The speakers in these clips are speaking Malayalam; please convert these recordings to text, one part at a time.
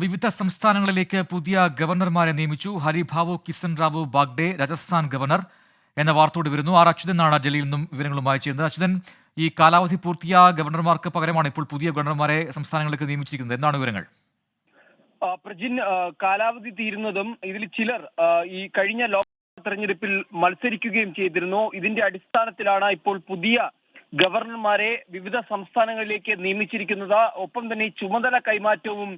വിവിധ സംസ്ഥാനങ്ങളിലേക്ക് പുതിയ ഗവർണർമാരെ നിയമിച്ചു. ഹരിഭാവു കിസൻ റാവു ബാഗ്ഡെ രാജസ്ഥാൻ ഗവർണർ എന്ന വാർത്തയോട് വരുന്നു. ആർ അച്യുതനാണ് ഡൽഹിയിൽ നിന്നും വിവരങ്ങളുമായി ചെയ്യുന്നത്. അച്യുതൻ, ഈ കാലാവധി പൂർത്തിയായ ഗവർണർമാർക്ക് പകരമാണ് ഇപ്പോൾ പുതിയ ഗവർണർമാരെ സംസ്ഥാനങ്ങളിലേക്ക് നിയമിച്ചിരിക്കുന്നത്. എന്താണ് വിവരങ്ങൾ? പ്രജിൻ, കാലാവധി തീരുന്നതും ഇതിൽ ചിലർ ഈ കഴിഞ്ഞ ലോക്സഭാ തെരഞ്ഞെടുപ്പിൽ മത്സരിക്കുകയും ചെയ്തിരുന്നു. ഇതിന്റെ അടിസ്ഥാനത്തിലാണ് ഇപ്പോൾ പുതിയ ഗവർണർമാരെ വിവിധ സംസ്ഥാനങ്ങളിലേക്ക് നിയമിച്ചിരിക്കുന്നത്. ഒപ്പം തന്നെ ചുമതല കൈമാറ്റവും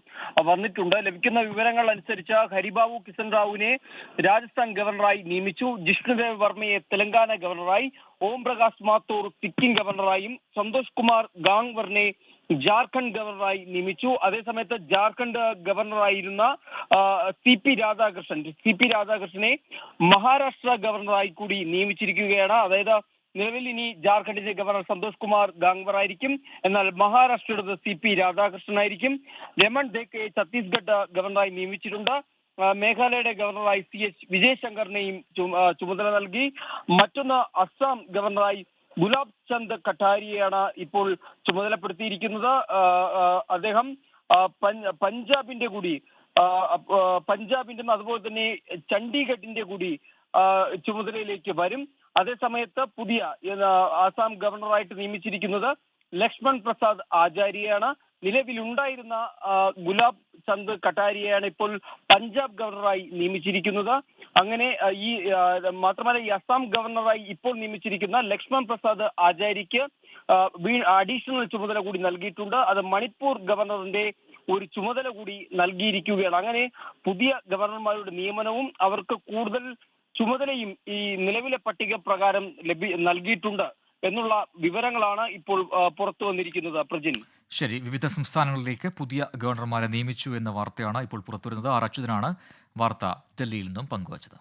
വന്നിട്ടുണ്ട്. ലഭിക്കുന്ന വിവരങ്ങൾ അനുസരിച്ച് ഹരിഭാവു കിസൻ റാവുവിനെ രാജസ്ഥാൻ ഗവർണറായി നിയമിച്ചു. ജിഷ്ണുദേവ് വർമ്മയെ തെലങ്കാന ഗവർണറായി, ഓം പ്രകാശ് മാത്തൂർ സിക്കിം ഗവർണറായും സന്തോഷ് കുമാർ ഗാംഗ്വറിനെ ജാർഖണ്ഡ് ഗവർണറായി നിയമിച്ചു. അതേസമയത്ത് ജാർഖണ്ഡ് ഗവർണറായിരുന്ന സി പി രാധാകൃഷ്ണനെ മഹാരാഷ്ട്ര ഗവർണറായി കൂടി നിയമിച്ചിരിക്കുകയാണ്. അതായത് നിലവിൽ ഇനി ജാർഖണ്ഡിന്റെ ഗവർണർ സന്തോഷ് കുമാർ ഗാംഗ്വർ ആയിരിക്കും, എന്നാൽ മഹാരാഷ്ട്രയുടെ സി പി രാധാകൃഷ്ണനായിരിക്കും. രമൺ ദേക്കയെ ഛത്തീസ്ഗഡ് ഗവർണറായി നിയമിച്ചിട്ടുണ്ട്. മേഘാലയയുടെ ഗവർണറായി CH വിജയശങ്കറിനെയും ചുമതല നൽകി. മറ്റൊന്ന് അസ്സാം ഗവർണറായി ഗുലാബ് ചന്ദ് കട്ടാരിയെയാണ് ഇപ്പോൾ ചുമതലപ്പെടുത്തിയിരിക്കുന്നത്. അദ്ദേഹം പഞ്ചാബിന്റെ അതുപോലെ തന്നെ ചണ്ഡീഗഡിന്റെ കൂടി ചുമതലയിലേക്ക് വരും. അതേസമയത്ത് പുതിയ ആസാം ഗവർണറായിട്ട് നിയമിച്ചിരിക്കുന്നത് ലക്ഷ്മൺ പ്രസാദ് ആചാര്യയാണ്. നിലവിലുണ്ടായിരുന്ന ഗുലാബ് ചന്ദ് കട്ടാരിയെയാണ് ഇപ്പോൾ പഞ്ചാബ് ഗവർണറായി നിയമിച്ചിരിക്കുന്നത്. അങ്ങനെ മാത്രമല്ല ഈ അസാം ഗവർണറായി ഇപ്പോൾ നിയമിച്ചിരിക്കുന്ന ലക്ഷ്മൺ പ്രസാദ് ആചാര്യക്ക് അഡീഷണൽ ചുമതല കൂടി നൽകിയിട്ടുണ്ട്. അത് മണിപ്പൂർ ഗവർണറിന്റെ ഒരു ചുമതല കൂടി നൽകിയിരിക്കുകയാണ്. അങ്ങനെ പുതിയ ഗവർണർമാരുടെ നിയമനവും അവർക്ക് കൂടുതൽ ചുമതലയും ഈ നിലവിലെ പട്ടിക പ്രകാരം നൽകിയിട്ടുണ്ട് എന്നുള്ള വിവരങ്ങളാണ് ഇപ്പോൾ പുറത്തു വന്നിരിക്കുന്നത്. പ്രജിൻ, ശരി, വിവിധ സംസ്ഥാനങ്ങളിലേക്ക് പുതിയ ഗവർണർമാരെ നിയമിച്ചു എന്ന വാർത്തയാണ് ഇപ്പോൾ പുറത്തുവരുന്നത്. ആർ അച്യുതനാണ് വാർത്ത ഡൽഹിയിൽ നിന്നും പങ്കുവച്ചത്.